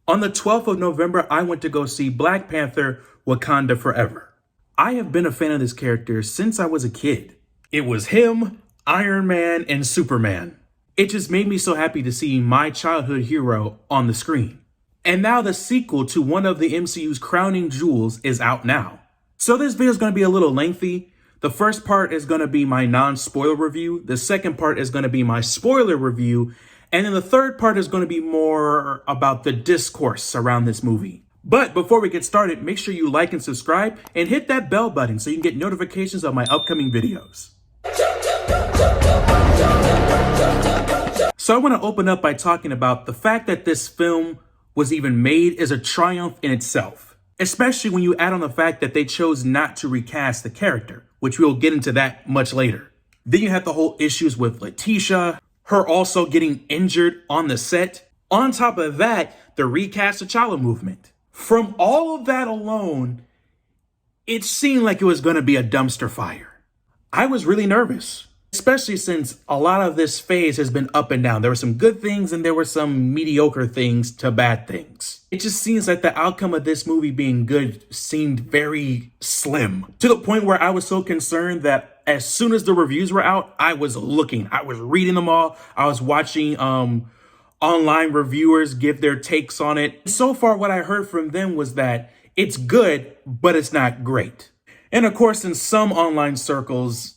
On the 12th of November, I went to go see Black Panther, Wakanda Forever. I have been a fan of this character since I was a kid. It was him, Iron Man, and Superman. It just made me so happy to see my childhood hero on the screen. And now the sequel to one of the MCU's crowning jewels is out now. So this video is going to be a little lengthy. The first part is going to be my non-spoiler review. The second part is going to be my spoiler review. And then the third part is going to be more about the discourse around this movie. But before we get started, make sure you like and subscribe and hit that bell button so you can get notifications of my upcoming videos. So I want to open up by talking about the fact that this film was even made is a triumph in itself. Especially when you add on the fact that they chose not to recast the character, which we'll get into that much later. Then you have the whole issues with Letitia, her also getting injured on the set. On top of that, the RecastTChalla movement. From all of that alone, it seemed like it was going to be a dumpster fire. I was really nervous, especially since a lot of this phase has been up and down. There were some good things and there were some mediocre things to bad things. It just seems like the outcome of this movie being good seemed very slim, to the point where I was so concerned that as soon as the reviews were out, I was reading them all. I was watching online reviewers give their takes on it. So far, what I heard from them was that it's good, but it's not great. And of course, in some online circles,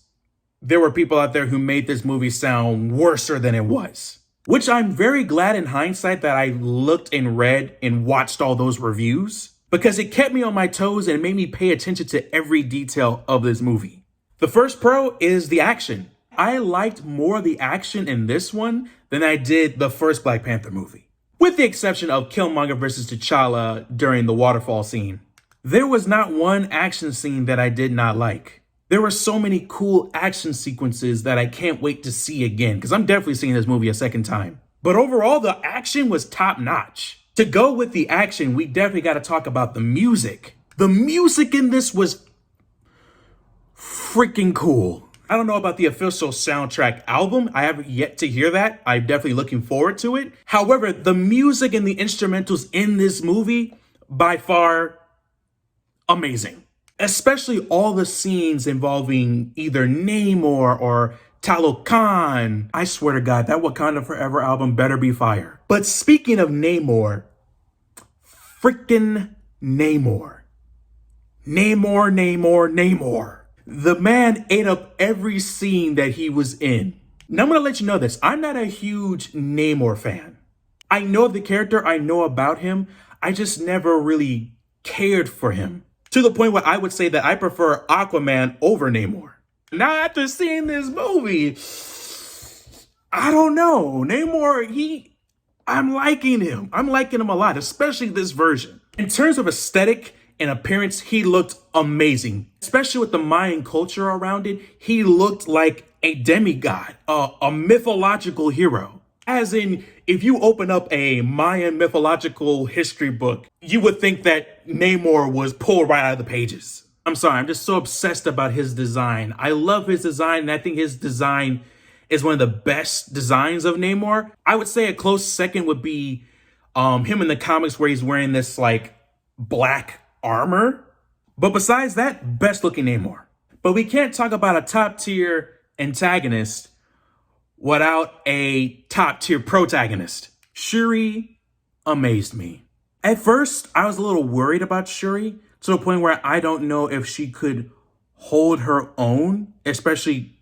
there were people out there who made this movie sound worser than it was. Which I'm very glad in hindsight that I looked and read and watched all those reviews, because it kept me on my toes and made me pay attention to every detail of this movie. The first pro is the action. I liked more the action in this one than I did the first Black Panther movie. With the exception of Killmonger versus T'Challa during the waterfall scene. There was not one action scene that I did not like. There were so many cool action sequences that I can't wait to see again, because I'm definitely seeing this movie a second time. But overall, the action was top notch. To go with the action, we definitely got to talk about the music. The music in this was freaking cool. I don't know about the official soundtrack album. I haven't yet to hear that. I'm definitely looking forward to it. However, the music and the instrumentals in this movie, by far, amazing. Especially all the scenes involving either Namor or Talokan. I swear to God, that Wakanda Forever album better be fire. But speaking of Namor, freaking Namor. Namor. The man ate up every scene that he was in. Now I'm going to let you know this. I'm not a huge Namor fan. I know the character, I know about him. I just never really cared for him. To the point where I would say that I prefer Aquaman over Namor. Now after seeing this movie, I don't know. Namor, I'm liking him. I'm liking him a lot, especially this version. In terms of aesthetic and appearance, he looked amazing. Especially with the Mayan culture around it, he looked like a demigod, a mythological hero. As in, if you open up a Mayan mythological history book, you would think that Namor was pulled right out of the pages. I'm sorry, I'm just so obsessed about his design. I love his design, and I think his design is one of the best designs of Namor. I would say a close second would be him in the comics where he's wearing this like black armor. But besides that, best looking Namor. But we can't talk about a top tier antagonist without a top tier protagonist. Shuri amazed me. At first, I was a little worried about Shuri to the point where I don't know if she could hold her own, especially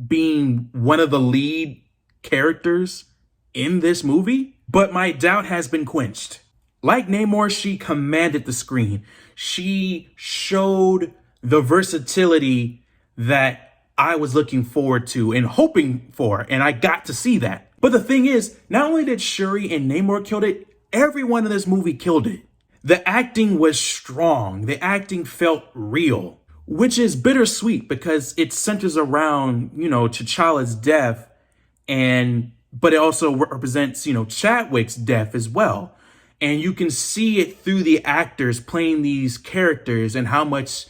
being one of the lead characters in this movie. But my doubt has been quenched. Like Namor, she commanded the screen. She showed the versatility that I was looking forward to and hoping for, and I got to see that. But the thing is, not only did Shuri and Namor kill it, everyone in this movie killed it. The acting was strong. The acting felt real, which is bittersweet because it centers around, T'Challa's death, but it also represents, Chadwick's death as well. And you can see it through the actors playing these characters and how much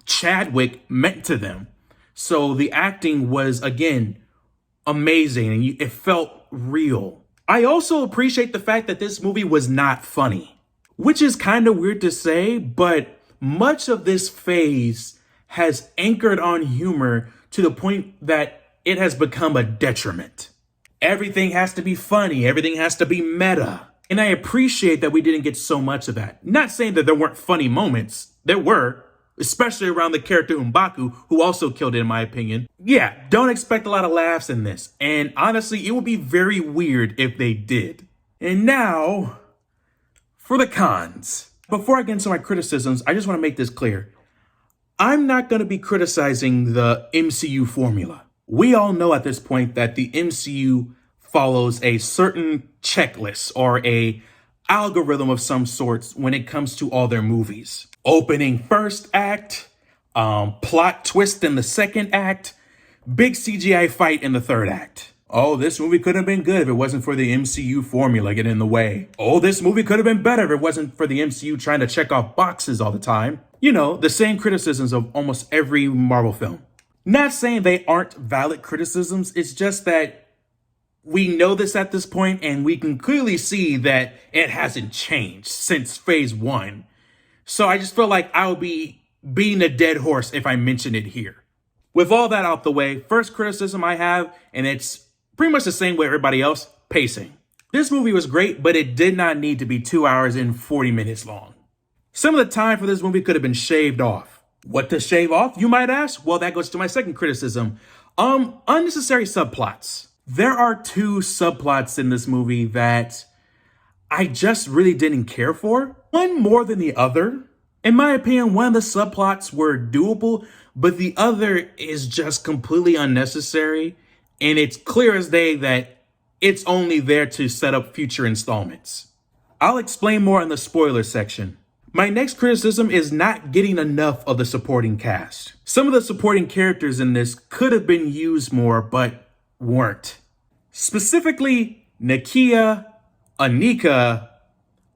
Chadwick meant to them. So the acting was, again, amazing. And it felt real. I also appreciate the fact that this movie was not funny, which is kind of weird to say, but much of this phase has anchored on humor to the point that it has become a detriment. Everything has to be funny, everything has to be meta. And I appreciate that we didn't get so much of that. Not saying that there weren't funny moments, there were, especially around the character M'Baku, who also killed it in my opinion. Yeah, don't expect a lot of laughs in this. And honestly, it would be very weird if they did. And now, for the cons. Before I get into my criticisms, I just want to make this clear. I'm not going to be criticizing the MCU formula. We all know at this point that the MCU follows a certain checklist or a algorithm of some sorts when it comes to all their movies. Opening first act, plot twist in the second act, big CGI fight in the third act. Oh, this movie could have been good if it wasn't for the MCU formula getting in the way. Oh, this movie could have been better if it wasn't for the MCU trying to check off boxes all the time. You know, the same criticisms of almost every Marvel film. Not saying they aren't valid criticisms, it's just that we know this at this point and we can clearly see that it hasn't changed since phase one. So I just feel like I would be beating a dead horse if I mention it here. With all that out the way, first criticism I have, and it's pretty much the same with everybody else, pacing. This movie was great, but it did not need to be 2 hours and 40 minutes long. Some of the time for this movie could have been shaved off. What to shave off, you might ask? Well, that goes to my second criticism. Unnecessary subplots. There are 2 subplots in this movie that I just really didn't care for. One more than the other. In my opinion, one of the subplots were doable, but the other is just completely unnecessary. And it's clear as day that it's only there to set up future installments. I'll explain more in the spoiler section. My next criticism is not getting enough of the supporting cast. Some of the supporting characters in this could have been used more, but weren't. Specifically, Nakia, Anika,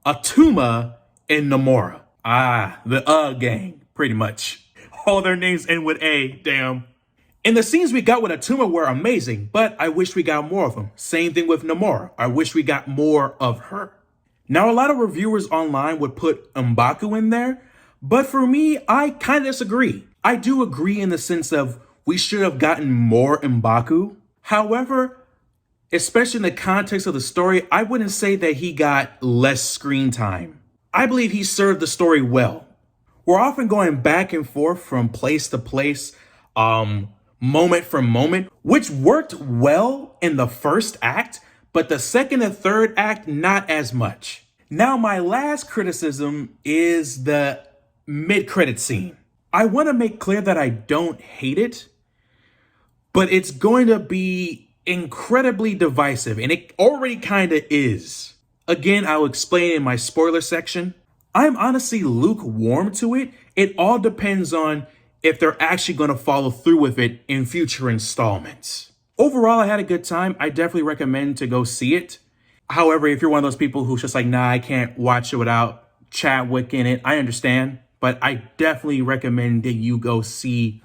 Atuma, and Namor. The gang, pretty much. All their names end with A, damn. And the scenes we got with Atuma were amazing, but I wish we got more of them. Same thing with Namor. I wish we got more of her. Now, a lot of reviewers online would put M'Baku in there, but for me, I kind of disagree. I do agree in the sense of we should have gotten more M'Baku. However, especially in the context of the story, I wouldn't say that he got less screen time. I believe he served the story well. We're often going back and forth from place to place, moment for moment, which worked well in the first act, but the second and third act, not as much. Now, my last criticism is the mid-credit scene. I want to make clear that I don't hate it, but it's going to be incredibly divisive, and it already kind of is. Again, I'll explain in my spoiler section. I'm honestly lukewarm to it. It all depends on if they're actually going to follow through with it in future installments. Overall, I had a good time. I definitely recommend to go see it. However, if you're one of those people who's just like, nah, I can't watch it without Chadwick in it, I understand. But I definitely recommend that you go see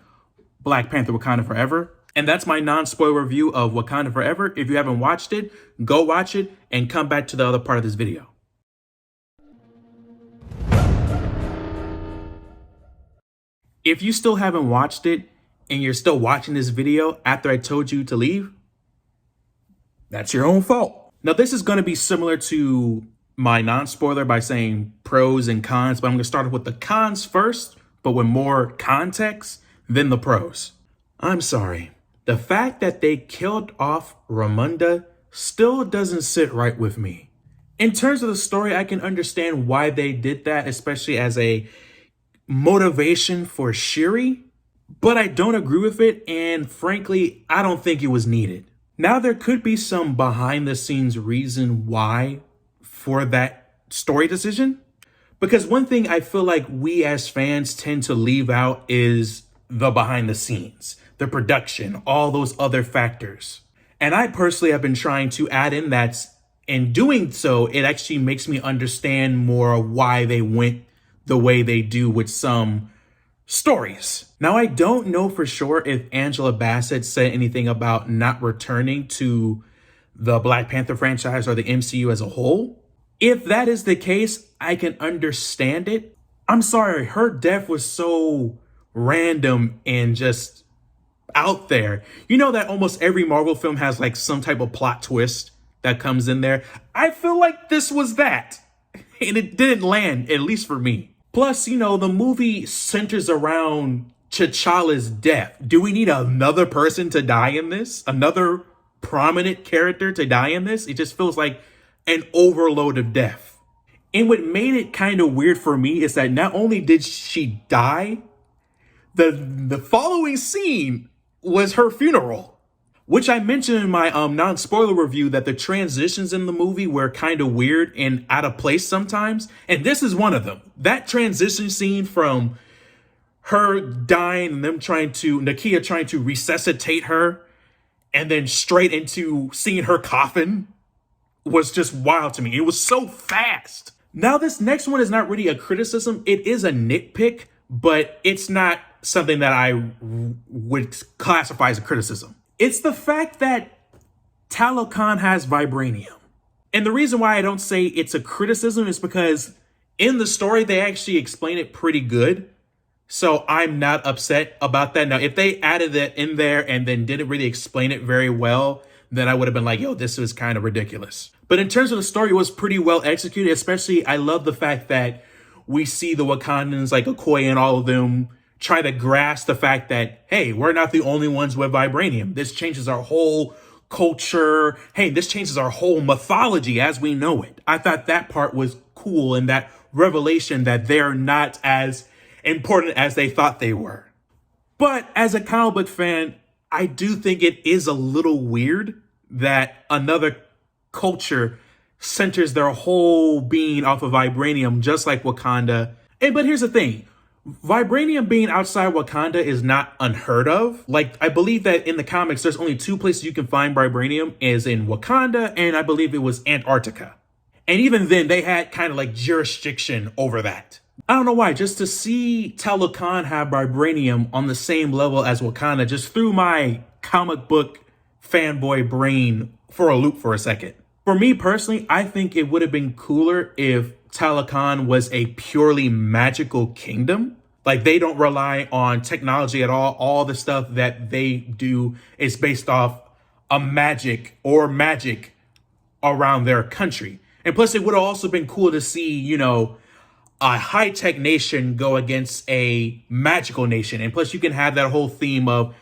Black Panther Wakanda Forever. And that's my non-spoiler review of Wakanda Forever. If you haven't watched it, go watch it and come back to the other part of this video. If you still haven't watched it and you're still watching this video after I told you to leave, that's your own fault. Now, this is going to be similar to my non-spoiler by saying pros and cons, but I'm going to start with the cons first, but with more context than the pros. I'm sorry. The fact that they killed off Ramonda still doesn't sit right with me. In terms of the story, I can understand why they did that, especially as a motivation for Shuri, but I don't agree with it, and frankly, I don't think it was needed. Now, there could be some behind the scenes reason why for that story decision, because one thing I feel like we as fans tend to leave out is the behind the scenes, the production, all those other factors. And I personally have been trying to add in that. In doing so, it actually makes me understand more why they went the way they do with some stories. Now, I don't know for sure if Angela Bassett said anything about not returning to the Black Panther franchise or the MCU as a whole. If that is the case, I can understand it. I'm sorry, her death was so random and just out there. You know that almost every Marvel film has like some type of plot twist that comes in there. I feel like this was that. And it didn't land, at least for me. Plus, you know, the movie centers around T'Challa's death. Do we need another person to die in this? Another prominent character to die in this? It just feels like an overload of death. And what made it kind of weird for me is that not only did she die, the following scene was her funeral, which I mentioned in my non-spoiler review that the transitions in the movie were kind of weird and out of place sometimes. And this is one of them. That transition scene from her dying and Nakia trying to resuscitate her and then straight into seeing her coffin was just wild to me. It was so fast. Now, this next one is not really a criticism. It is a nitpick, but it's not something that I would classify as a criticism. It's the fact that Talokan has vibranium. And the reason why I don't say it's a criticism is because in the story, they actually explain it pretty good. So I'm not upset about that. Now, if they added that in there and then didn't really explain it very well, then I would have been like, yo, this was kind of ridiculous. But in terms of the story, it was pretty well executed. Especially, I love the fact that we see the Wakandans, like Okoye and all of them, try to grasp the fact that, hey, we're not the only ones with vibranium. This changes our whole culture. Hey, this changes our whole mythology as we know it. I thought that part was cool, and that revelation that they're not as important as they thought they were. But as a comic book fan, I do think it is a little weird that another culture centers their whole being off of vibranium, just like Wakanda. But here's the thing. Vibranium being outside Wakanda is not unheard of. Like, I believe that in the comics, there's only two places you can find vibranium, is in Wakanda, and I believe it was Antarctica. And even then, they had kind of like jurisdiction over that. I don't know why, just to see Talokan have vibranium on the same level as Wakanda just threw my comic book fanboy brain for a loop for a second. For me personally, I think it would have been cooler if Talokan was a purely magical kingdom. Like, they don't rely on technology at all. All the stuff that they do is based off a magic around their country. And plus, it would have also been cool to see, you know, a high-tech nation go against a magical nation. And plus, you can have that whole theme of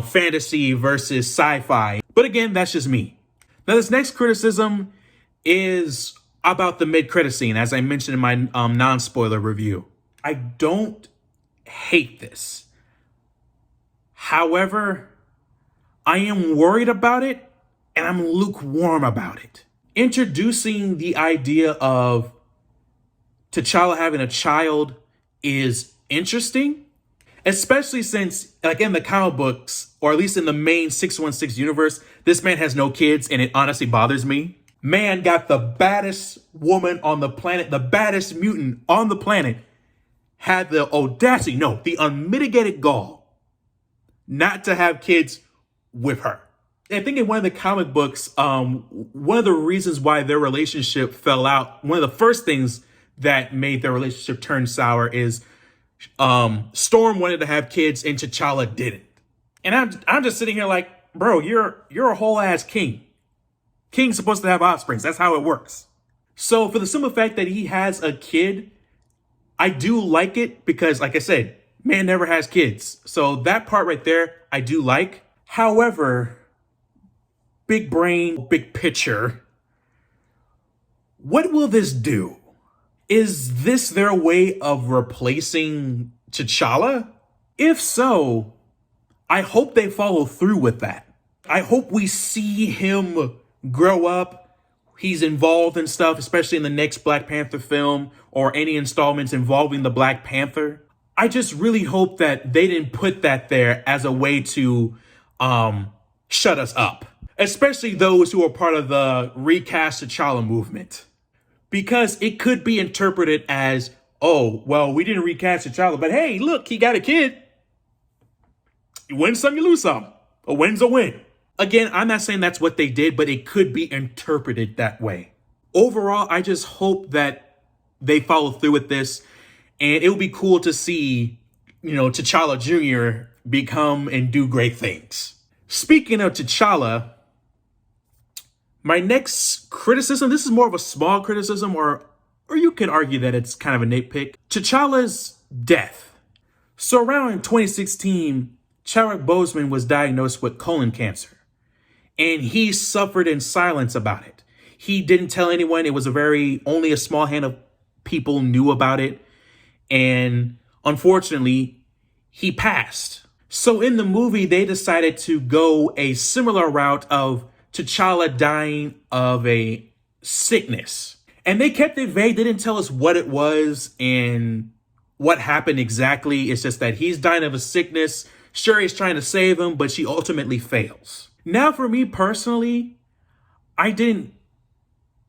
fantasy versus sci-fi. But again, that's just me. Now, this next criticism is about the mid-credit scene, as I mentioned in my non-spoiler review. I don't hate this. However, I am worried about it, and I'm lukewarm about it. Introducing the idea of T'Challa having a child is interesting, especially since, like, in the comic books, or at least in the main 616 universe, this man has no kids, and it honestly bothers me. Man got the baddest woman on the planet, the baddest mutant on the planet, had the audacity, no, the unmitigated gall not to have kids with her. I think in one of the comic books, one of the reasons why their relationship fell out, one of the first things that made their relationship turn sour is Storm wanted to have kids and T'Challa didn't. And I'm just sitting here like, bro, you're a whole ass king. King's supposed to have offspring. That's how it works. So for the simple fact that he has a kid, I do like it because, like I said, man never has kids. So that part right there, I do like. However, big brain, big picture, what will this do? Is this their way of replacing T'Challa? If so, I hope they follow through with that. I hope we see him grow up. He's involved in stuff, especially in the next Black Panther film or any installments involving the Black Panther. I just really hope that they didn't put that there as a way to shut us up, especially those who are part of the RecastTChalla movement. Because it could be interpreted as, oh, well, we didn't recast T'Challa, but hey, look, he got a kid. You win some, you lose some. A win's a win. Again, I'm not saying that's what they did, but it could be interpreted that way. Overall, I just hope that they follow through with this, and it would be cool to see, T'Challa Jr. become and do great things. Speaking of T'Challa, my next criticism, this is more of a small criticism, or you could argue that it's kind of a nitpick. T'Challa's death. So around 2016, Chadwick Boseman was diagnosed with colon cancer, and he suffered in silence about it. He didn't tell anyone. It was only a small hand of people knew about it. And unfortunately, he passed. So in the movie, they decided to go a similar route of T'Challa dying of a sickness. And they kept it vague. They didn't tell us what it was and what happened exactly. It's just that he's dying of a sickness. Shuri's trying to save him, but she ultimately fails. Now, for me personally, I didn't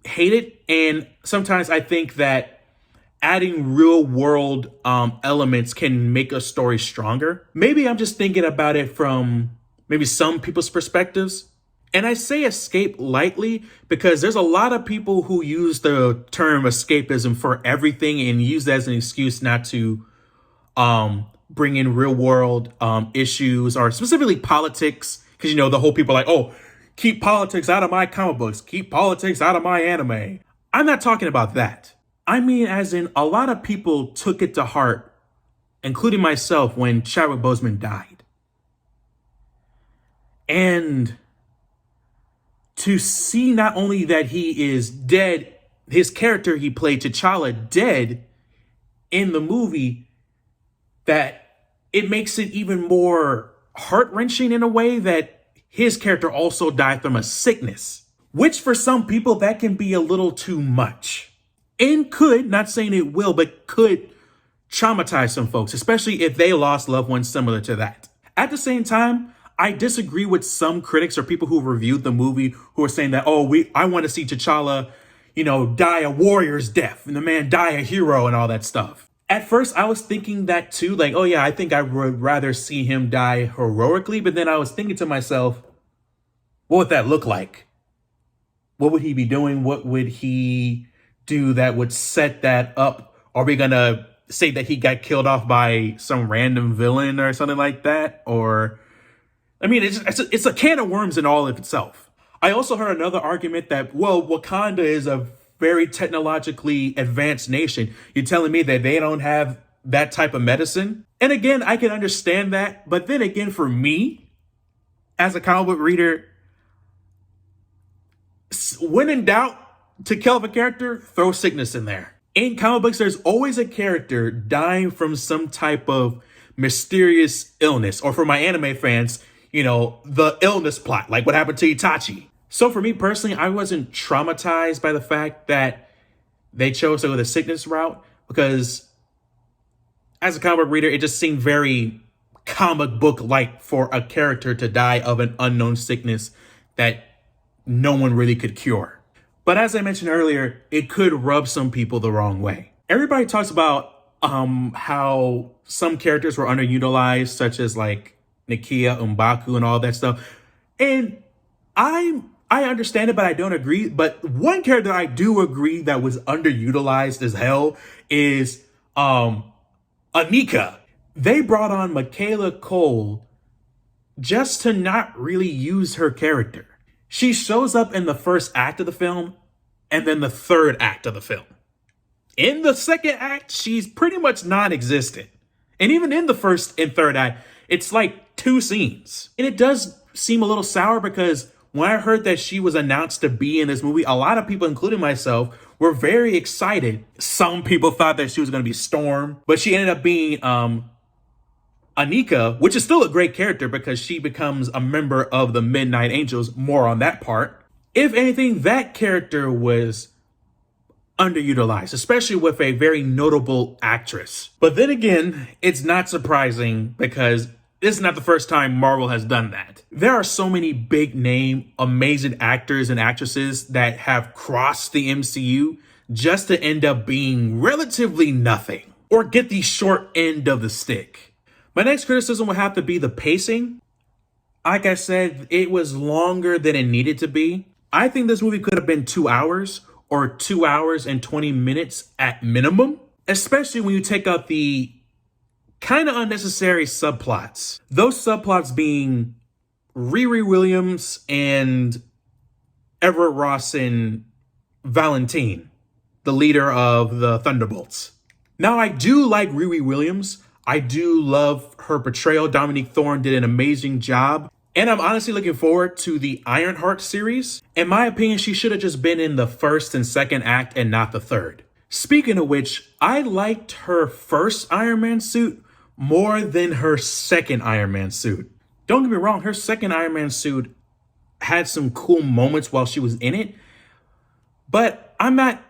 hate it. And sometimes I think that adding real world elements can make a story stronger. Maybe I'm just thinking about it from maybe some people's perspectives. And I say escape lightly because there's a lot of people who use the term escapism for everything and use that as an excuse not to bring in real world issues or specifically politics. Because, the whole people are like, oh, keep politics out of my comic books. Keep politics out of my anime. I'm not talking about that. I mean, as in a lot of people took it to heart, including myself, when Chadwick Boseman died. And to see not only that he is dead, his character he played, T'Challa, dead in the movie, that it makes it even more heart-wrenching in a way that his character also died from a sickness, which for some people that can be a little too much and could, not saying it will, but could traumatize some folks, especially if they lost loved ones similar to that. At the same time, I disagree with some critics or people who reviewed the movie who are saying that, I want to see T'Challa, die a warrior's death and the man die a hero and all that stuff. At first, I was thinking that too, like, oh yeah, I think I would rather see him die heroically. But then I was thinking to myself, what would that look like? What would he be doing? What would he do that would set that up? Are we going to say that he got killed off by some random villain or something like that? Or, I mean, it's a can of worms in all of itself. I also heard another argument that, Wakanda is a very technologically advanced nation. You're telling me that they don't have that type of medicine? And again, I can understand that. But then again, for me, as a comic book reader, when in doubt to kill off a character, throw sickness in there. In comic books, there's always a character dying from some type of mysterious illness. Or for my anime fans, the illness plot, like what happened to Itachi. So for me personally, I wasn't traumatized by the fact that they chose to go the sickness route, because as a comic book reader, it just seemed very comic book-like for a character to die of an unknown sickness that no one really could cure. But as I mentioned earlier, it could rub some people the wrong way. Everybody talks about how some characters were underutilized, such as like Nakia, M'Baku, and all that stuff. And I understand it, but I don't agree. But one character I do agree that was underutilized as hell is Anika. They brought on Michaela Cole just to not really use her character. She shows up in the first act of the film and then the third act of the film. In the second act, she's pretty much non-existent. And even in the first and third act, it's like 2 scenes. And it does seem a little sour because when I heard that she was announced to be in this movie, a lot of people, including myself, were very excited. Some people thought that she was going to be Storm, but she ended up being Anika, which is still a great character because she becomes a member of the Midnight Angels. More on that part. If anything, that character was underutilized, especially with a very notable actress. But then again, it's not surprising because this is not the first time Marvel has done that. There are so many big name, amazing actors and actresses that have crossed the MCU just to end up being relatively nothing or get the short end of the stick. My next criticism will have to be the pacing. Like I said, it was longer than it needed to be. I think this movie could have been 2 hours or 2 hours and 20 minutes at minimum, especially when you take out the kind of unnecessary subplots. Those subplots being Riri Williams and Everett Ross and Valentine, the leader of the Thunderbolts. Now, I do like Riri Williams. I do love her portrayal. Dominique Thorne did an amazing job. And I'm honestly looking forward to the Ironheart series. In my opinion, she should have just been in the first and second act and not the third. Speaking of which, I liked her first Iron Man suit more than her second Iron Man suit. Don't get me wrong, her second Iron Man suit had some cool moments while she was in it, but I'm not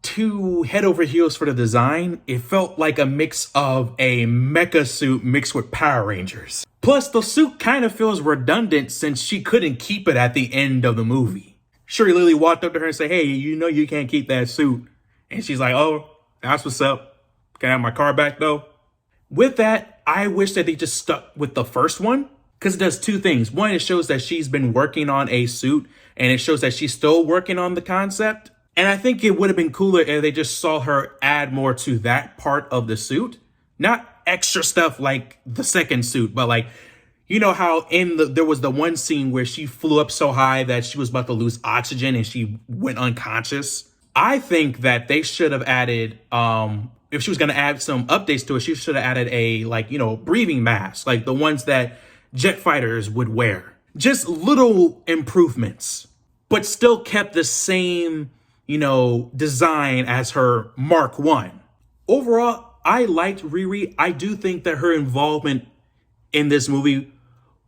too head over heels for the design. It felt like a mix of a mecha suit mixed with Power Rangers. Plus, the suit kind of feels redundant since she couldn't keep it at the end of the movie. Shuri literally walked up to her and said, "Hey, you know you can't keep that suit." And she's like, "Oh, that's what's up. Can I have my car back though?" With that, I wish that they just stuck with the first one, because it does two things. One, it shows that she's been working on a suit, and it shows that she's still working on the concept. And I think it would have been cooler if they just saw her add more to that part of the suit. Not extra stuff like the second suit, but like, you know how there was the one scene where she flew up so high that she was about to lose oxygen and she went unconscious. I think that they should have added, if she was going to add some updates to it, she should have added a, like, you know, breathing mask, like the ones that jet fighters would wear. Just little improvements, but still kept the same, you know, design as her Mark 1. Overall, I liked Riri. I do think that her involvement in this movie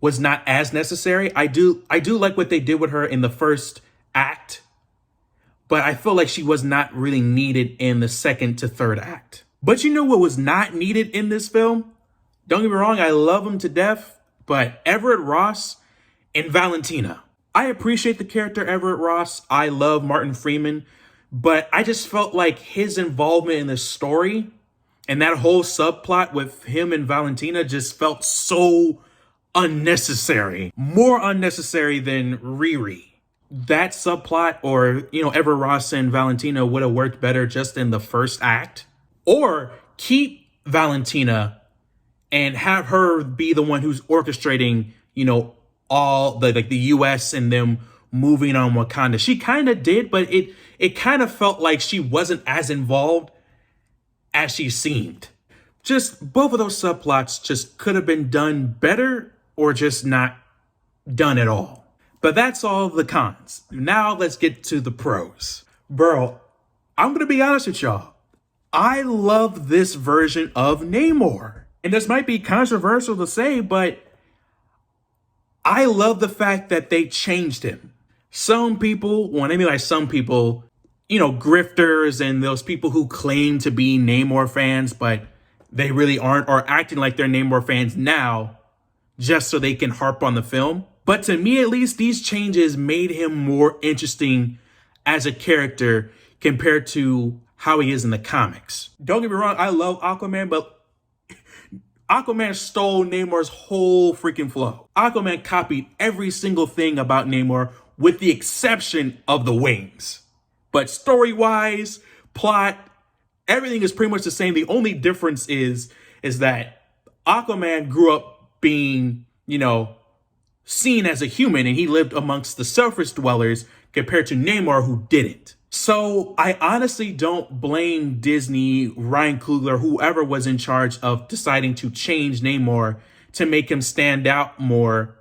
was not as necessary. I do like what they did with her in the first act, but I feel like she was not really needed in the second to third act. But you know what was not needed in this film? Don't get me wrong, I love him to death, but Everett Ross and Valentina. I appreciate the character Everett Ross. I love Martin Freeman, but I just felt like his involvement in the story and that whole subplot with him and Valentina just felt so unnecessary. More unnecessary than Riri. That subplot, or, you know, Everett Ross and Valentina would have worked better just in the first act. Or keep Valentina and have her be the one who's orchestrating, you know, all the, like, the US and them moving on Wakanda. She kind of did, but it kind of felt like she wasn't as involved as she seemed. Just both of those subplots just could have been done better or just not done at all. But that's all the cons. Now let's get to the pros. Bro, I'm going to be honest with y'all. I love this version of Namor. And this might be controversial to say, but I love the fact that they changed him. Some people, well, I mean, like some people, you know, grifters and those people who claim to be Namor fans, but they really aren't, or acting like they're Namor fans now just so they can harp on the film. But to me, at least, these changes made him more interesting as a character compared to how he is in the comics. Don't get me wrong, I love Aquaman, but Aquaman stole Namor's whole freaking flow. Aquaman copied every single thing about Namor with the exception of the wings. But story-wise, plot, everything is pretty much the same. The only difference is that Aquaman grew up being, you know, seen as a human, and he lived amongst the surface dwellers compared to Namor, who didn't. So I honestly don't blame Disney, Ryan Coogler, whoever was in charge of deciding to change Namor to make him stand out more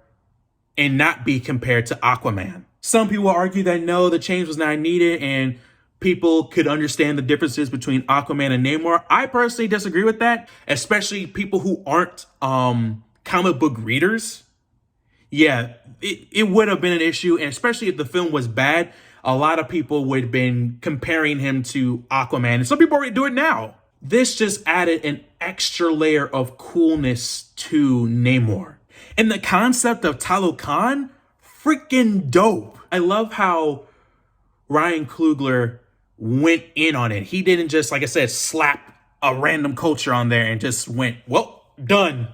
and not be compared to Aquaman. Some people argue that no, the change was not needed and people could understand the differences between Aquaman and Namor. I personally disagree with that, especially people who aren't comic book readers. Yeah, it would have been an issue, and especially if the film was bad, a lot of people would have been comparing him to Aquaman, and some people already do it now. This just added an extra layer of coolness to Namor. And the concept of Talokan, freaking dope. I love how Ryan Coogler went in on it. He didn't just, like I said, slap a random culture on there and just went, well, done.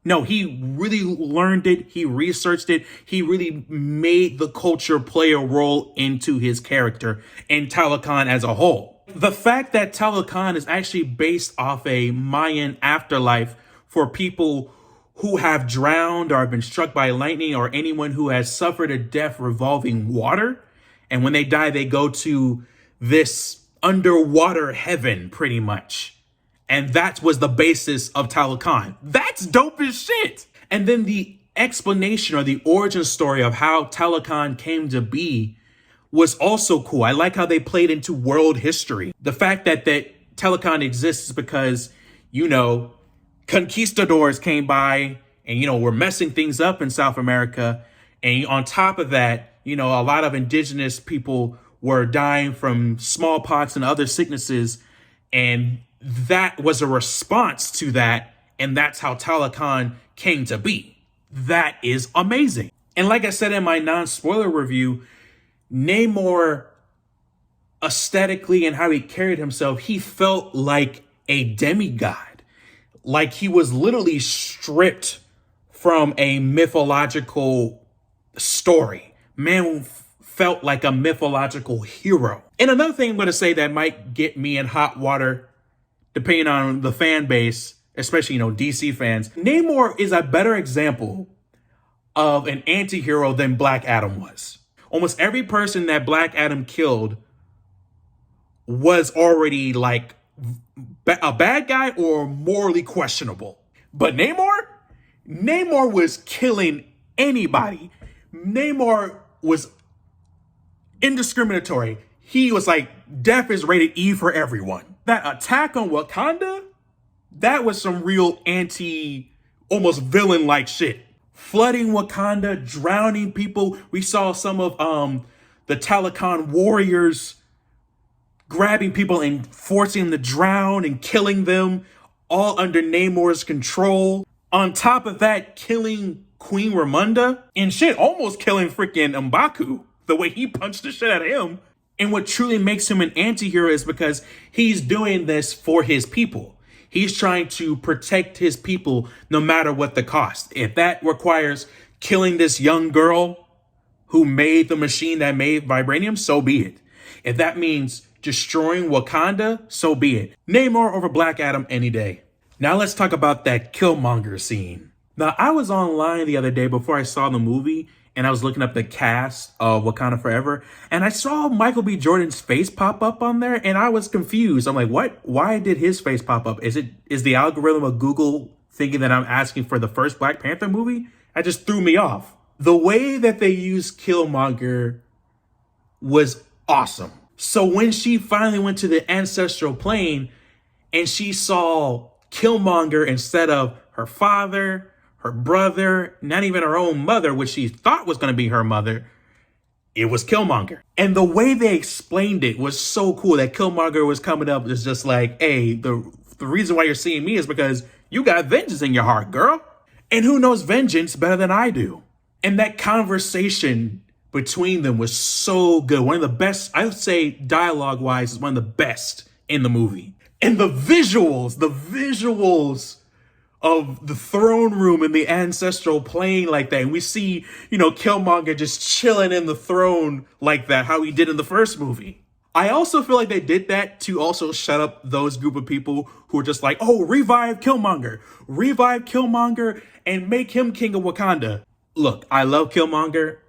No, he really learned it. He researched it. He really made the culture play a role into his character and Talokan as a whole. The fact that Talokan is actually based off a Mayan afterlife for people who have drowned or have been struck by lightning, or anyone who has suffered a death revolving water. And when they die, they go to this underwater heaven, pretty much. And that was the basis of Talokan. That's dope as shit. And then the explanation or the origin story of how Talokan came to be was also cool. I like how they played into world history. The fact that Talokan exists is because, conquistadors came by and, were messing things up in South America. And on top of that, a lot of indigenous people were dying from smallpox and other sicknesses. And that was a response to that. And that's how Talokan came to be. That is amazing. And like I said in my non-spoiler review, Namor, aesthetically and how he carried himself, he felt like a demigod. Like he was literally stripped from a mythological story. Man felt like a mythological hero. And another thing I'm going to say that might get me in hot water, depending on the fan base, especially, DC fans, Namor is a better example of an anti-hero than Black Adam was. Almost every person that Black Adam killed was already like a bad guy or morally questionable. But Namor was killing anybody. Namor was indiscriminatory. He was like, death is rated E for everyone. That attack on Wakanda, that was some real almost villain-like shit. Flooding Wakanda, drowning people. We saw some of the Talokan warriors grabbing people and forcing them to drown and killing them, all under Namor's control. On top of that, killing Queen Ramonda and shit, almost killing freaking M'Baku, the way he punched the shit out of him. And what truly makes him an anti-hero is because he's doing this for his people. He's trying to protect his people no matter what the cost. If that requires killing this young girl who made the machine that made vibranium, so be it. If that means destroying Wakanda, so be it. Namor over Black Adam any day. Now let's talk about that Killmonger scene. Now, I was online the other day before I saw the movie, and I was looking up the cast of Wakanda Forever, and I saw Michael B. Jordan's face pop up on there, and I was confused. I'm like, what? Why did his face pop up? Is the algorithm of Google thinking that I'm asking for the first Black Panther movie? That just threw me off. The way that they used Killmonger was awesome. So when she finally went to the ancestral plane and she saw Killmonger instead of her father, her brother, not even her own mother, which she thought was going to be her mother, it was Killmonger. And the way they explained it was so cool that Killmonger was coming up as just like, hey, the reason why you're seeing me is because you got vengeance in your heart, girl. And who knows vengeance better than I do? And that conversation between them was so good. One of the best, I would say dialogue-wise, is one of the best in the movie. And the visuals of the throne room and the ancestral plane like that. And we see, Killmonger just chilling in the throne like that, how he did in the first movie. I also feel like they did that to also shut up those group of people who are just like, oh, revive Killmonger, and make him king of Wakanda. Look, I love Killmonger,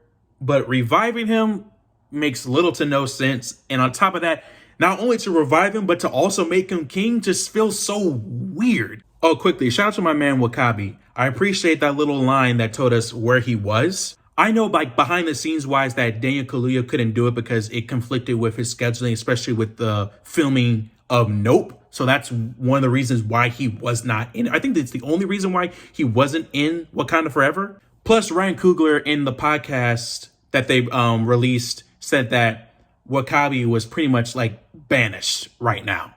but reviving him makes little to no sense. And on top of that, not only to revive him, but to also make him king just feels so weird. Oh, quickly, shout out to my man Wakabi. I appreciate that little line that told us where he was. I know, like, behind the scenes wise that Daniel Kaluuya couldn't do it because it conflicted with his scheduling, especially with the filming of Nope. So that's one of the reasons why he was not in it. I think that's the only reason why he wasn't in Wakanda Forever. Plus, Ryan Coogler in the podcast that they released said that Wakabi was pretty much like banished right now,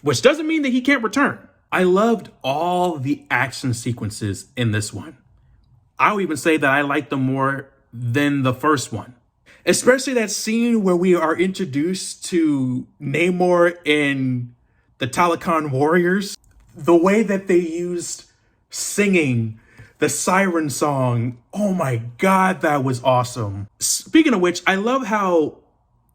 which doesn't mean that he can't return. I loved all the action sequences in this one. I would even say that I liked them more than the first one. Especially that scene where we are introduced to Namor and the Talokan warriors. The way that they used singing The siren song, oh my God, that was awesome. Speaking of which, I love how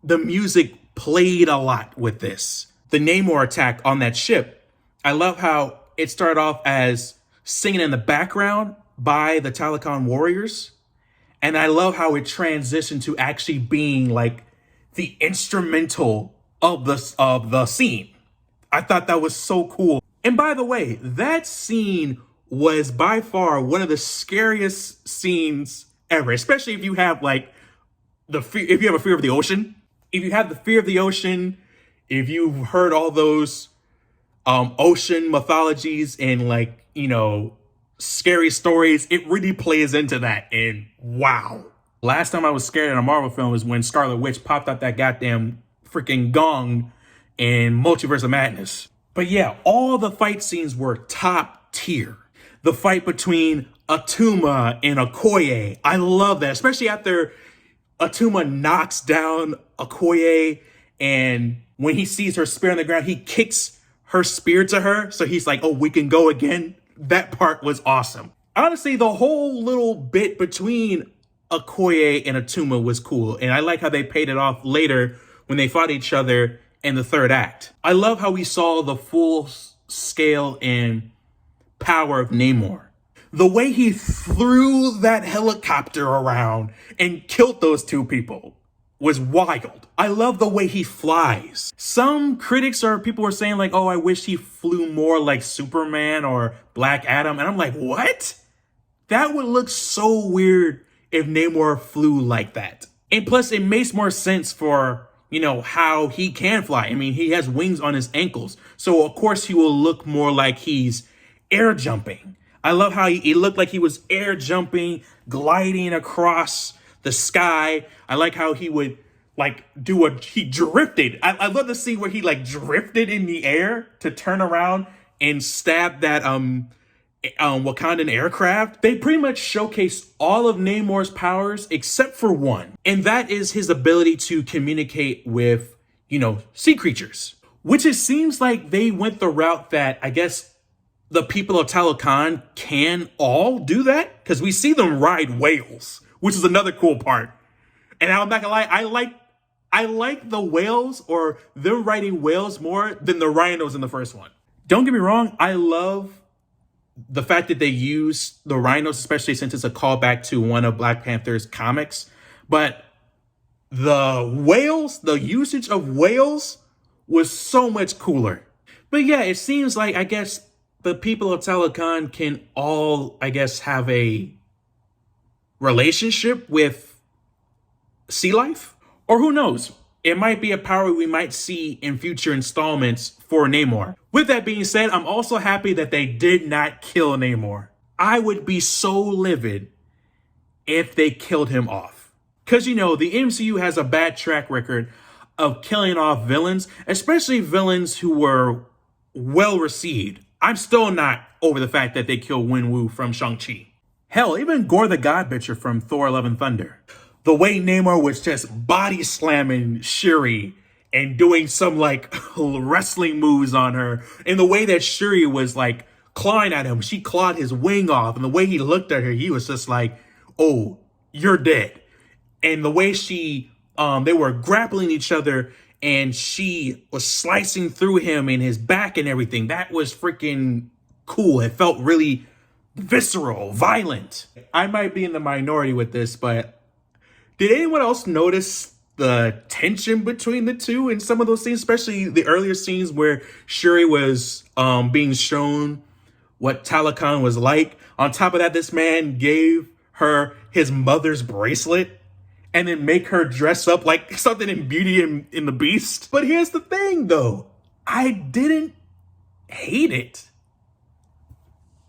the music played a lot with this. The Namor attack on that ship, I love how it started off as singing in the background by the Talokan warriors. And I love how it transitioned to actually being like the instrumental of the scene. I thought that was so cool. And by the way, that scene was by far one of the scariest scenes ever, especially if you have like if you have a fear of the ocean. If you have the fear of the ocean, if you've heard all those ocean mythologies and like, scary stories, it really plays into that. And wow. Last time I was scared in a Marvel film was when Scarlet Witch popped out that goddamn freaking gong in Multiverse of Madness. But yeah, all the fight scenes were top tier. The fight between Atuma and Okoye, I love that, especially after Atuma knocks down Okoye, and when he sees her spear on the ground, he kicks her spear to her. So he's like, oh, we can go again. That part was awesome. Honestly, the whole little bit between Okoye and Atuma was cool. And I like how they paid it off later when they fought each other in the third act. I love how we saw the full scale and power of Namor. The way he threw that helicopter around and killed those two people was wild. I love the way he flies. Some critics or people were saying like, oh, I wish he flew more like Superman or Black Adam. And I'm like, what? That would look so weird if Namor flew like that. And plus it makes more sense for, how he can fly. I mean, he has wings on his ankles. So of course he will look more like he's air jumping. I love how he looked like he was air jumping, gliding across the sky. I like how he would he drifted. I love the scene where he drifted in the air to turn around and stab that Wakandan aircraft. They pretty much showcase all of Namor's powers except for one. And that is his ability to communicate with, sea creatures. Which it seems like they went the route that I guess the people of Talokan can all do that. Because we see them ride whales, which is another cool part. And I'm not gonna lie, I like the whales or them riding whales more than the rhinos in the first one. Don't get me wrong, I love the fact that they use the rhinos, especially since it's a callback to one of Black Panther's comics. But the whales, the usage of whales was so much cooler. But yeah, it seems like, I guess, the people of Talokan can all, I guess, have a relationship with sea life. Or who knows? It might be a power we might see in future installments for Namor. With that being said, I'm also happy that they did not kill Namor. I would be so livid if they killed him off. Because, the MCU has a bad track record of killing off villains, especially villains who were well received. I'm still not over the fact that they killed Wenwu from Shang-Chi. Hell, even Gore the God Butcher from Thor Love and Thunder. The way Namor was just body slamming Shuri and doing some wrestling moves on her. And the way that Shuri was clawing at him, she clawed his wing off. And the way he looked at her, he was just like, oh, you're dead. And the way they were grappling each other and she was slicing through him and his back and everything. That was freaking cool. It felt really visceral, violent. I might be in the minority with this, but did anyone else notice the tension between the two in some of those scenes, especially the earlier scenes where Shuri was being shown what Talokan was like? On top of that, this man gave her his mother's bracelet and then make her dress up like something in Beauty and the Beast. But here's the thing, though. I didn't hate it.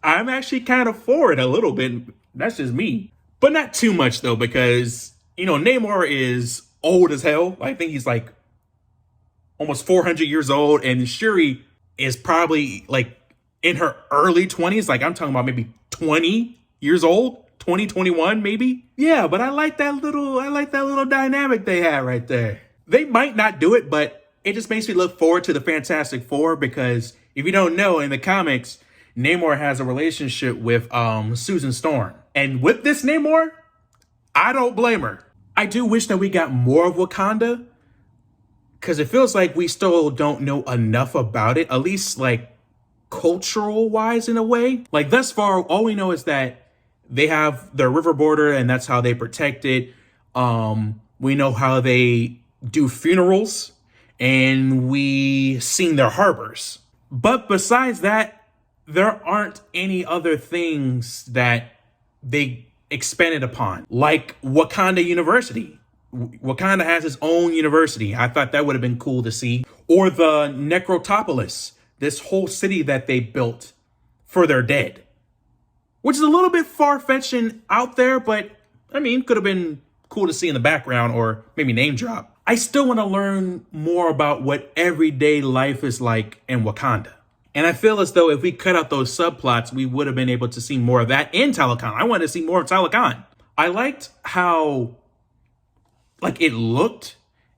I'm actually kind of for it a little bit. That's just me. But not too much, though, because, Namor is old as hell. I think he's almost 400 years old. And Shuri is probably in her early 20s. I'm talking about maybe 20 years old. 2021 maybe. Yeah, but I like that little dynamic they had right there. They might not do it, but it just makes me look forward to the Fantastic Four, because if you don't know, in the comics, Namor has a relationship with Susan Storm. And with this Namor, I don't blame her. I do wish that we got more of Wakanda, because it feels like we still don't know enough about it, at least like cultural wise in a way. Like thus far, all we know is that they have their river border and that's how they protect it. We know how they do funerals and we seen their harbors. But besides that, there aren't any other things that they expanded upon, like Wakanda University. Wakanda has its own university. I thought that would have been cool to see. Or the Necrotopolis, this whole city that they built for their dead, which is a little bit far-fetched and out there, but I mean, could have been cool to see in the background or maybe name drop. I still want to learn more about what everyday life is like in Wakanda. And I feel as though if we cut out those subplots, we would have been able to see more of that in Talokan. I wanted to see more of Talokan. I liked how it looked,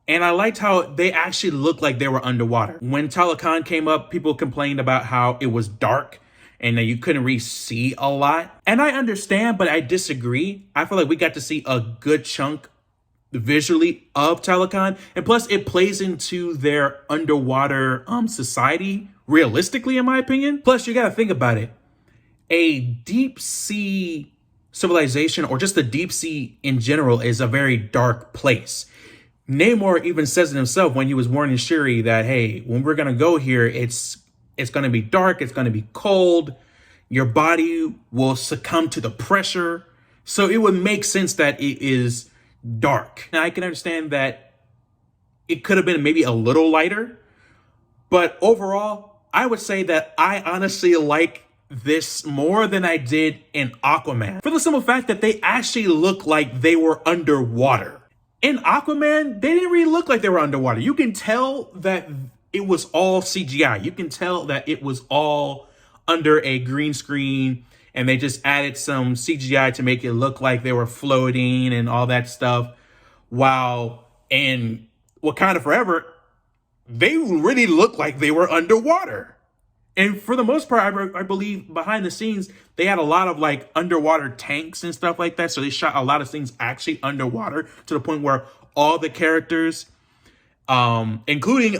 and I liked how they actually looked like they were underwater. When Talokan came up, people complained about how it was dark and that you couldn't really see a lot. And I understand, but I disagree. I feel like we got to see a good chunk visually of Talokan, and plus it plays into their underwater society realistically, in my opinion. Plus, you got to think about it. A deep sea civilization, or just the deep sea in general, is a very dark place. Namor even says it himself when he was warning Shuri that, hey, when we're going to go here, it's going to be dark. It's going to be cold. Your body will succumb to the pressure. So it would make sense that it is dark. Now, I can understand that it could have been maybe a little lighter, but overall, I would say that I honestly like this more than I did in Aquaman, for the simple fact that they actually look like they were underwater. In Aquaman, they didn't really look like they were underwater. You can tell that it was all CGI. You can tell that it was all under a green screen, and they just added some CGI to make it look like they were floating and all that stuff. While in Wakanda Forever, they really look like they were underwater. And for the most part, I believe behind the scenes, they had a lot of like underwater tanks and stuff like that. So they shot a lot of things actually underwater, to the point where all the characters, including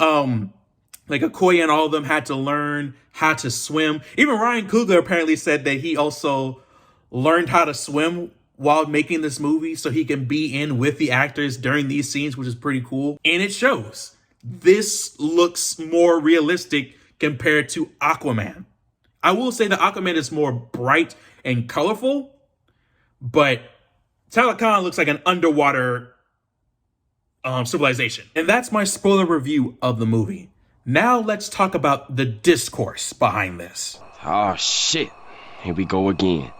like Okoye and all of them, had to learn how to swim. Even Ryan Coogler apparently said that he also learned how to swim while making this movie so he can be in with the actors during these scenes, which is pretty cool. And it shows. This looks more realistic compared to Aquaman. I will say that Aquaman is more bright and colorful, but Talokan looks like an underwater civilization. And that's my spoiler review of the movie. Now let's talk about the discourse behind this. Oh shit, here we go again.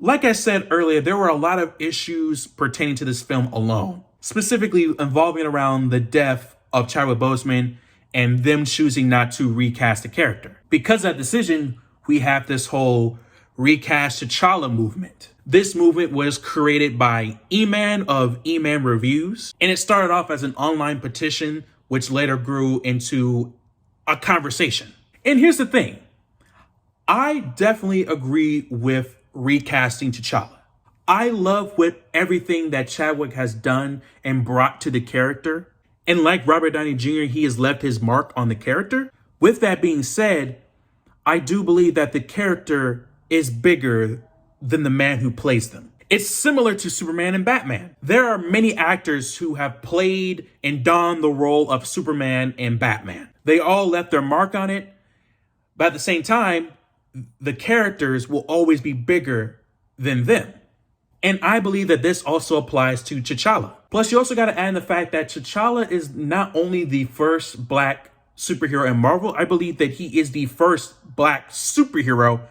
Like I said earlier, there were a lot of issues pertaining to this film alone, specifically involving around the death of Chadwick Boseman and them choosing not to recast the character. Because of that decision, we have this whole RecastTChalla movement. This movement was created by E-Man of E-Man Reviews, and it started off as an online petition, which later grew into a conversation. And here's the thing. I definitely agree with recasting T'Challa. I love everything that Chadwick has done and brought to the character. And like Robert Downey Jr., he has left his mark on the character. With that being said, I do believe that the character is bigger than the man who plays them. It's similar to Superman and Batman. There are many actors who have played and donned the role of Superman and Batman. They all left their mark on it, but at the same time, the characters will always be bigger than them. And I believe that this also applies to T'Challa. Plus, you also got to add in the fact that T'Challa is not only the first Black superhero in Marvel, I believe that he is the first Black superhero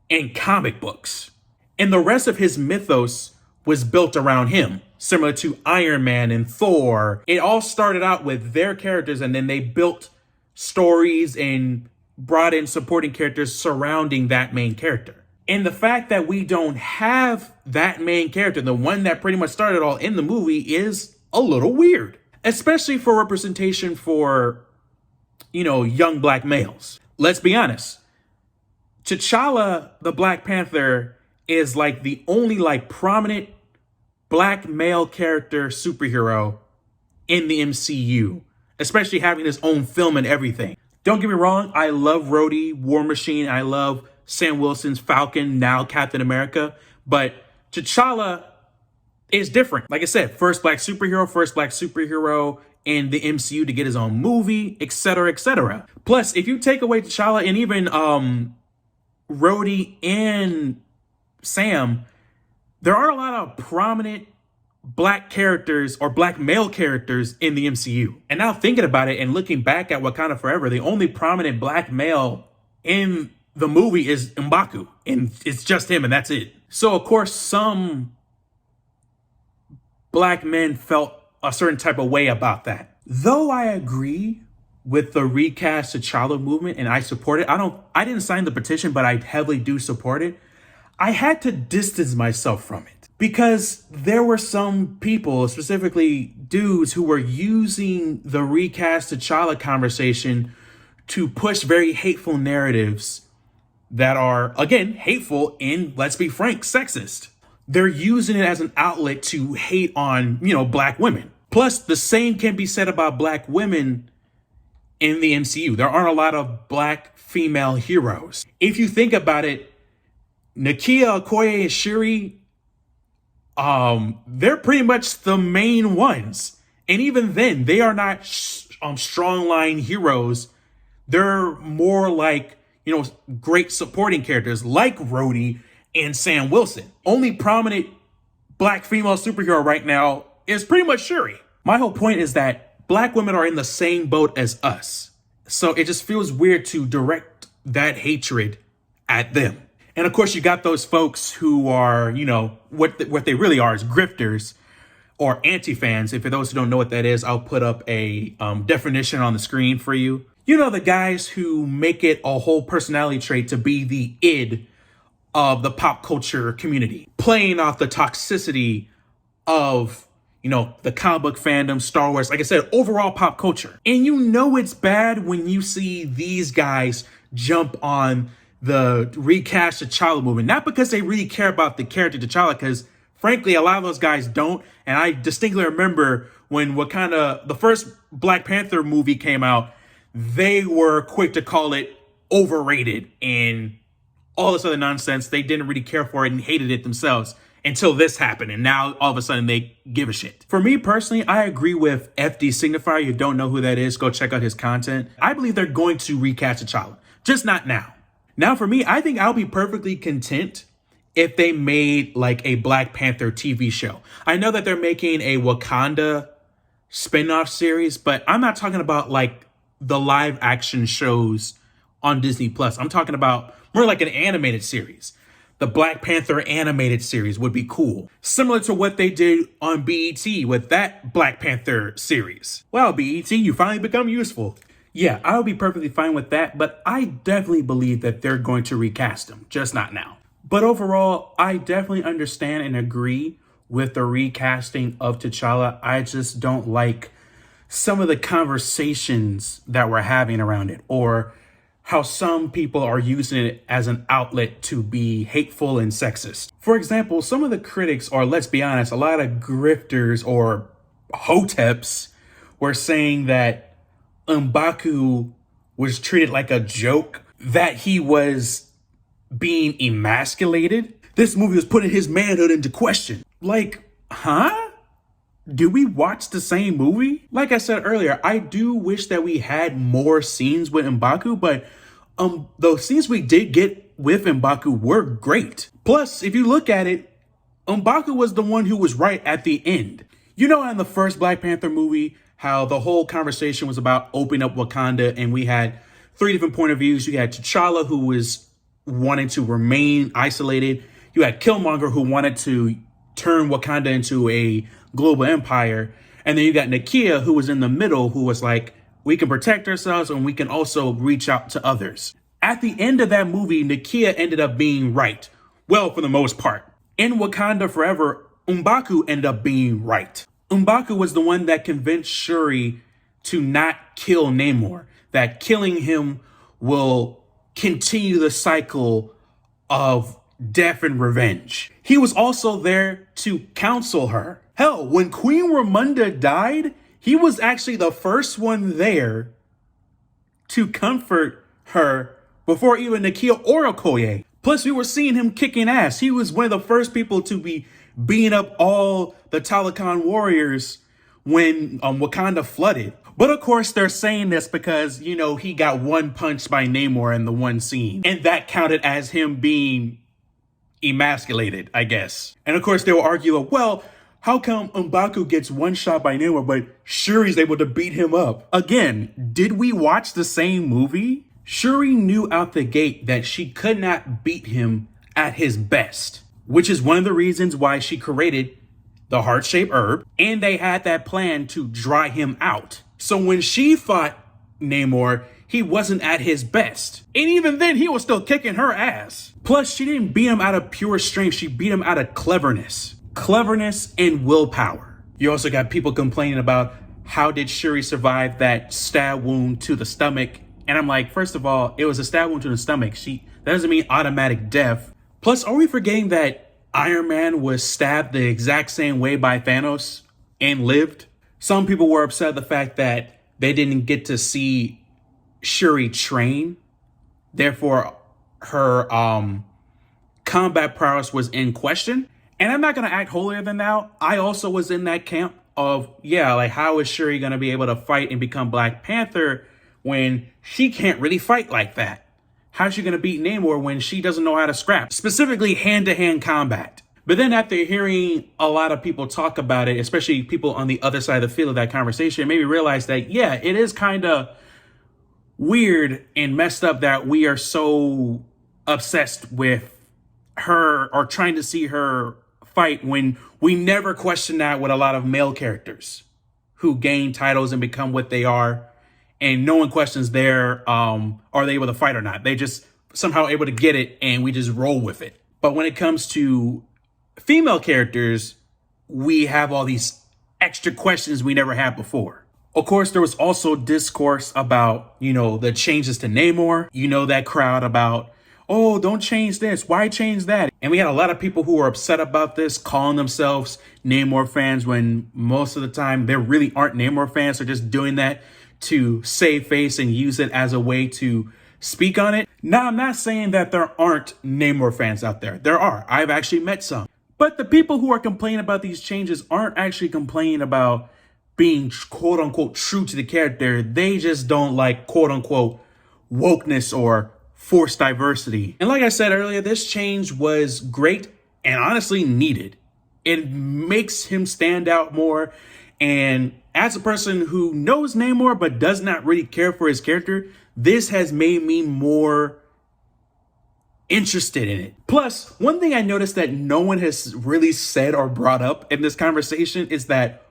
in comic books. And the rest of his mythos was built around him, similar to Iron Man and Thor. It all started out with their characters, and then they built stories and brought in supporting characters surrounding that main character. And the fact that we don't have that main character, the one that pretty much started all in the movie, is a little weird, especially for representation for, young Black males. Let's be honest. T'Challa, the Black Panther, is like the only like prominent black male character superhero in the MCU, especially having his own film and everything. Don't get me wrong, I love Rhodey, War Machine, I love Sam Wilson's Falcon, now Captain America, but T'Challa is different. Like I said, first black superhero in the MCU to get his own movie, etc., etc. Plus, if you take away T'Challa and even Rhodey and Sam, there are a lot of prominent black characters or black male characters in the MCU. And now thinking about it and looking back at Wakanda Forever, the only prominent black male in the movie is M'Baku, and it's just him and that's it. So of course some black men felt a certain type of way about that. Though I agree with the recast T'Challa movement and I support it, I didn't sign the petition, but I heavily do support it. I had to distance myself from it because there were some people, specifically dudes, who were using the recast T'Challa conversation to push very hateful narratives that are, again, hateful and, let's be frank, sexist. They're using it as an outlet to hate on, black women. Plus, the same can be said about black women in the MCU. There aren't a lot of black female heroes. If you think about it, Nakia, Okoye, and Shuri, they're pretty much the main ones. And even then, they are not strong line heroes. They're more like, great supporting characters like Rhodey and Sam Wilson. Only prominent black female superhero right now is pretty much Shuri. My whole point is that black women are in the same boat as us. So it just feels weird to direct that hatred at them. And of course, you got those folks who are, what they really are is grifters or anti-fans. And for those who don't know what that is, I'll put up a definition on the screen for you. The guys who make it a whole personality trait to be the id of the pop culture community, playing off the toxicity of, the comic book fandom, Star Wars, like I said, overall pop culture. And it's bad when you see these guys jump on the recast T'Challa movement, not because they really care about the character T'Challa, because frankly, a lot of those guys don't. And I distinctly remember when the first Black Panther movie came out, they were quick to call it overrated and all this other nonsense. They didn't really care for it and hated it themselves until this happened. And now all of a sudden they give a shit. For me personally, I agree with FD Signifier. You don't know who that is, go check out his content. I believe they're going to recast T'Challa, just not now. Now for me, I think I'll be perfectly content if they made like a Black Panther TV show. I know that they're making a Wakanda spin-off series, but I'm not talking about like the live action shows on Disney Plus. I'm talking about more like an animated series. The Black Panther animated series would be cool. Similar to what they did on BET with that Black Panther series. Well, BET, you finally become useful. Yeah, I would be perfectly fine with that, but I definitely believe that they're going to recast him, just not now. But overall, I definitely understand and agree with the recasting of T'Challa. I just don't like some of the conversations that we're having around it, or how some people are using it as an outlet to be hateful and sexist. For example, some of the critics, or let's be honest, a lot of grifters or hoteps were saying that M'Baku was treated like a joke, that he was being emasculated. This movie was putting his manhood into question. Like, huh? Do we watch the same movie? Like I said earlier, I do wish that we had more scenes with M'Baku, but those scenes we did get with M'Baku were great. Plus, if you look at it, M'Baku was the one who was right at the end. In the first Black Panther movie, how the whole conversation was about opening up Wakanda, and we had 3 different point of views. You had T'Challa, who was wanting to remain isolated. You had Killmonger, who wanted to turn Wakanda into a global empire. And then you got Nakia, who was in the middle, who was like, we can protect ourselves and we can also reach out to others. At the end of that movie, Nakia ended up being right. Well, for the most part. In Wakanda Forever, M'Baku ended up being right. M'Baku was the one that convinced Shuri to not kill Namor, that killing him will continue the cycle of death and revenge. He was also there to counsel her. Hell, when Queen Ramonda died, he was actually the first one there to comfort her before even Nakia or Okoye. Plus, we were seeing him kicking ass. He was one of the first people to be beating up all the Talokan warriors when Wakanda flooded. But of course, they're saying this because, you know, he got one punched by Namor in the one scene. And that counted as him being emasculated, I guess. And of course, they will argue, well, how come M'Baku gets one shot by Namor, but Shuri's able to beat him up? Again, did we watch the same movie? Shuri knew out the gate that she could not beat him at his best, which is one of the reasons why she created the heart-shaped herb, and they had that plan to dry him out. So when she fought Namor, he wasn't at his best. And even then, he was still kicking her ass. Plus, she didn't beat him out of pure strength. She beat him out of cleverness. Cleverness and willpower. You also got people complaining about how did Shuri survive that stab wound to the stomach. And I'm like, first of all, it was a stab wound to the stomach. That doesn't mean automatic death. Plus, are we forgetting that Iron Man was stabbed the exact same way by Thanos and lived? Some people were upset at the fact that they didn't get to see Shuri train. Therefore, her combat prowess was in question. And I'm not going to act holier than thou. I also was in that camp of, yeah, like, how is Shuri going to be able to fight and become Black Panther when she can't really fight like that? How's she going to beat Namor when she doesn't know how to scrap? Specifically, hand-to-hand combat. But then after hearing a lot of people talk about it, especially people on the other side of the field of that conversation, it made me realize that, yeah, it is kind of weird and messed up that we are so obsessed with her or trying to see her fight when we never question that with a lot of male characters who gain titles and become what they are. And no one questions are they able to fight or not? They just somehow able to get it and we just roll with it. But when it comes to female characters, we have all these extra questions we never had before. Of course, there was also discourse about, you know, the changes to Namor. You know, that crowd about, oh, don't change this. Why change that? And we had a lot of people who were upset about this, calling themselves Namor fans when most of the time they really aren't Namor fans. They're just doing that to save face and use it as a way to speak on it. Now, I'm not saying that there aren't Namor fans out there. There are. I've actually met some. But the people who are complaining about these changes aren't actually complaining about being quote unquote true to the character. They just don't like quote unquote wokeness or forced diversity. And like I said earlier, this change was great and honestly needed. It makes him stand out more. And as a person who knows Namor but does not really care for his character, this has made me more interested in it. Plus, one thing I noticed that no one has really said or brought up in this conversation is that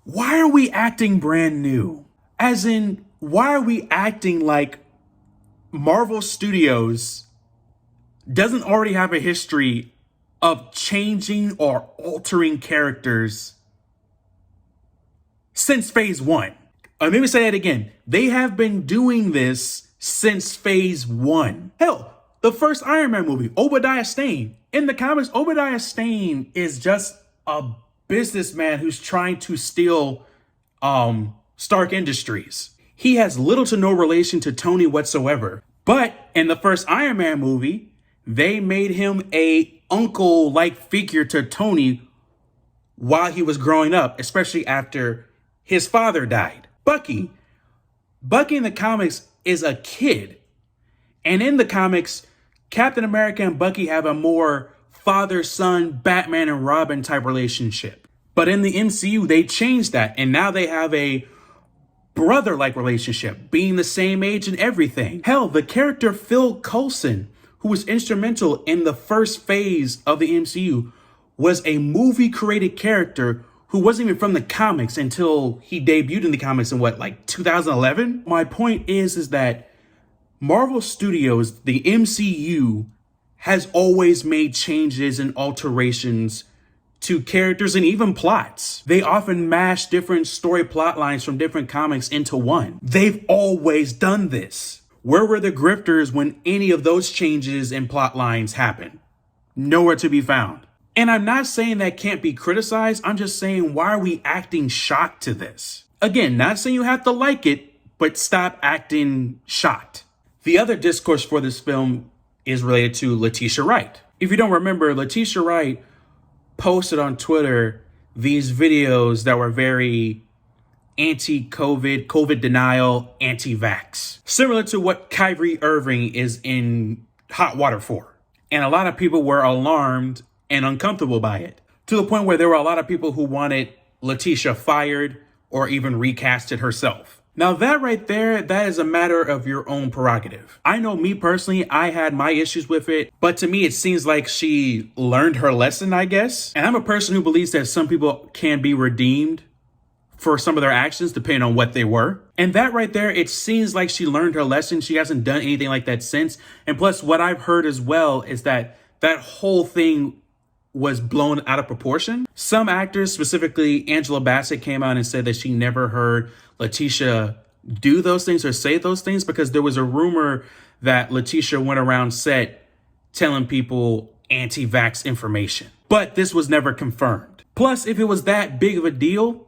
why are we acting brand new? As in, why are we acting like Marvel Studios doesn't already have a history of changing or altering characters since phase 1? Let me say that again. They have been doing this since phase 1. Hell, the first Iron Man movie, Obadiah Stane. In the comics, Obadiah Stane is just a businessman who's trying to steal Stark Industries. He has little to no relation to Tony whatsoever. But in the first Iron Man movie, they made him a uncle-like figure to Tony while he was growing up, especially after his father died. Bucky in the comics is a kid. And in the comics, Captain America and Bucky have a more father-son, Batman and Robin type relationship. But in the MCU, they changed that. And now they have a brother-like relationship, being the same age and everything. Hell, the character Phil Coulson, who was instrumental in the first phase of the MCU, was a movie-created character who wasn't even from the comics until he debuted in the comics in 2011? My point is that Marvel Studios, the MCU, has always made changes and alterations to characters and even plots. They often mash different story plot lines from different comics into one. They've always done this. Where were the grifters when any of those changes in plot lines happened? Nowhere to be found. And I'm not saying that can't be criticized. I'm just saying, why are we acting shocked to this? Again, not saying you have to like it, but stop acting shocked. The other discourse for this film is related to Letitia Wright. If you don't remember, Letitia Wright posted on Twitter these videos that were very anti-COVID, COVID denial, anti-vax. Similar to what Kyrie Irving is in hot water for. And a lot of people were alarmed and uncomfortable by it, to the point where there were a lot of people who wanted Letitia fired or even recasted herself. Now that right there, that is a matter of your own prerogative. I know me personally, I had my issues with it, but to me, it seems like she learned her lesson, I guess. And I'm a person who believes that some people can be redeemed for some of their actions, depending on what they were. And that right there, it seems like she learned her lesson. She hasn't done anything like that since. And plus, what I've heard as well is that that whole thing was blown out of proportion. Some actors, specifically Angela Bassett, came out and said that she never heard Letitia do those things or say those things, because there was a rumor that Letitia went around set telling people anti-vax information. But this was never confirmed. Plus, if it was that big of a deal,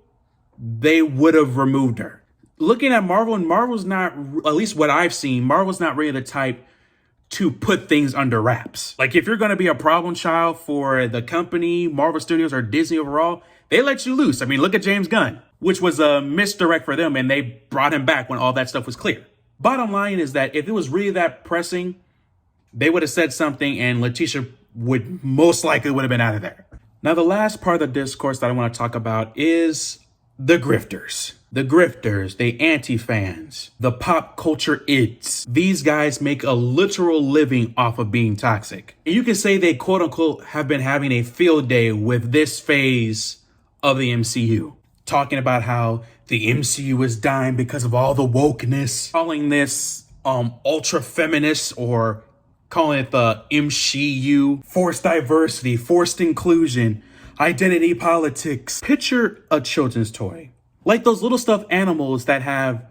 they would have removed her. Looking at Marvel, and Marvel's not, at least what I've seen, Marvel's not really the type to put things under wraps. Like, if you're going to be a problem child for the company, Marvel Studios or Disney overall, they let you loose. I mean, look at James Gunn, which was a misdirect for them, and they brought him back when all that stuff was clear. Bottom line is that if it was really that pressing, they would have said something, and Letitia would most likely would have been out of there. Now, the last part of the discourse that I want to talk about is the grifters. The grifters, the anti-fans, the pop culture ids. These guys make a literal living off of being toxic. And you can say they quote unquote have been having a field day with this phase of the MCU. Talking about how the MCU is dying because of all the wokeness. Calling this ultra feminist, or calling it the MCU. Forced diversity, forced inclusion, identity politics. Picture a children's toy. Like those little stuffed animals that have,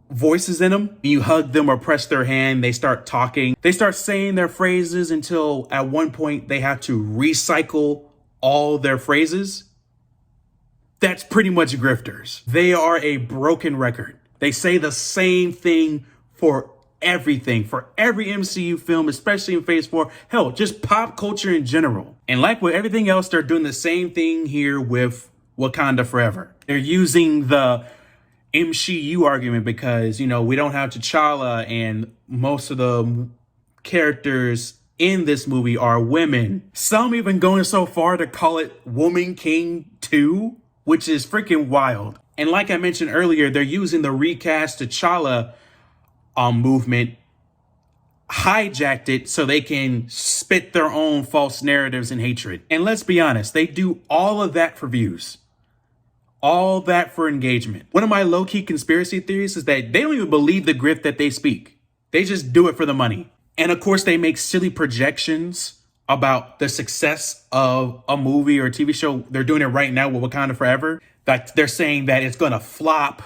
voices in them. You hug them or press their hand, they start talking. They start saying their phrases until at one point they have to recycle all their phrases. That's pretty much grifters. They are a broken record. They say the same thing for everything, for every MCU film, especially in Phase 4. Hell, just pop culture in general. And like with everything else, they're doing the same thing here with Wakanda Forever. They're using the MCU argument because, we don't have T'Challa, and most of the characters in this movie are women. Some even going so far to call it Woman King 2, which is freaking wild. And like I mentioned earlier, they're using the recast T'Challa movement, hijacked it so they can spit their own false narratives and hatred. And let's be honest, they do all of that for views. All that for engagement. One of my low-key conspiracy theories is that they don't even believe the grift that they speak. They just do it for the money. And of course, they make silly projections about the success of a movie or a TV show. They're doing it right now with Wakanda Forever. That they're saying that it's going to flop.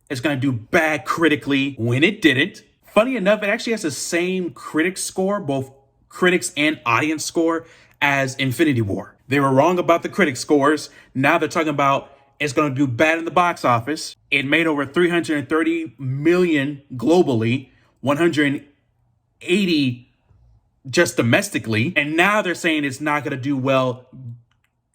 It's going to do bad critically, when it didn't. Funny enough, it actually has the same critic score, both critics and audience score, as Infinity War. They were wrong about the critic scores. Now they're talking about it's going to do bad in the box office. It made over $330 million globally, 180 just domestically. And now they're saying it's not going to do well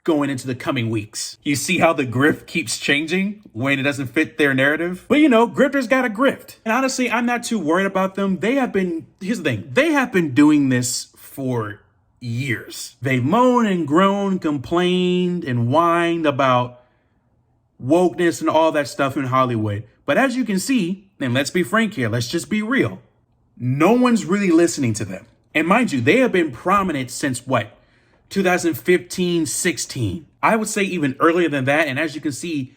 going into the coming weeks. You see how the grift keeps changing when it doesn't fit their narrative? But grifters got a grift. And honestly, I'm not too worried about them. Here's the thing. They have been doing this for years. They moaned and groaned, complained and whined about wokeness and all that stuff in Hollywood. But as you can see, and let's be frank here, let's just be real, no one's really listening to them. And mind you, they have been prominent since 2015, 16. I would say even earlier than that. And as you can see,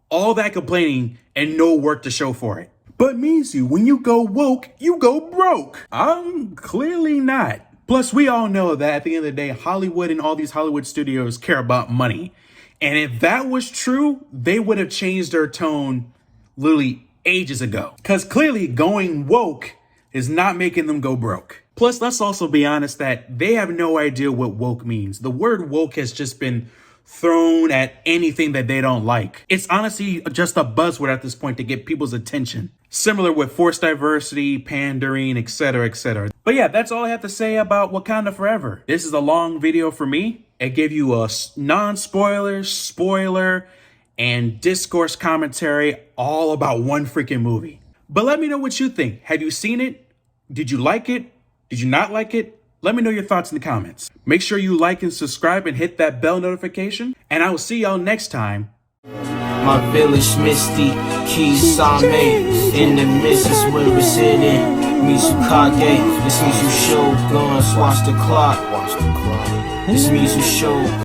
all that complaining and no work to show for it. But Mizu, when you go woke, you go broke. I'm clearly not. Plus, we all know that at the end of the day, Hollywood and all these Hollywood studios care about money. And if that was true, they would have changed their tone literally ages ago. Because clearly going woke is not making them go broke. Plus, let's also be honest that they have no idea what woke means. The word woke has just been thrown at anything that they don't like. It's honestly just a buzzword at this point to get people's attention. Similar with forced diversity, pandering, etc., etc. But yeah, that's all I have to say about Wakanda Forever. This is a long video for me. It gave you a non-spoiler, spoiler, and discourse commentary all about one freaking movie. But let me know what you think. Have you seen it? Did you like it? Did you not like it? Let me know your thoughts in the comments. Make sure you like and subscribe and hit that bell notification. And I will see y'all next time. My village misty, keys Same, in the midst is where we're sitting. Mizukage, this means you show guns, watch the clock. This means you show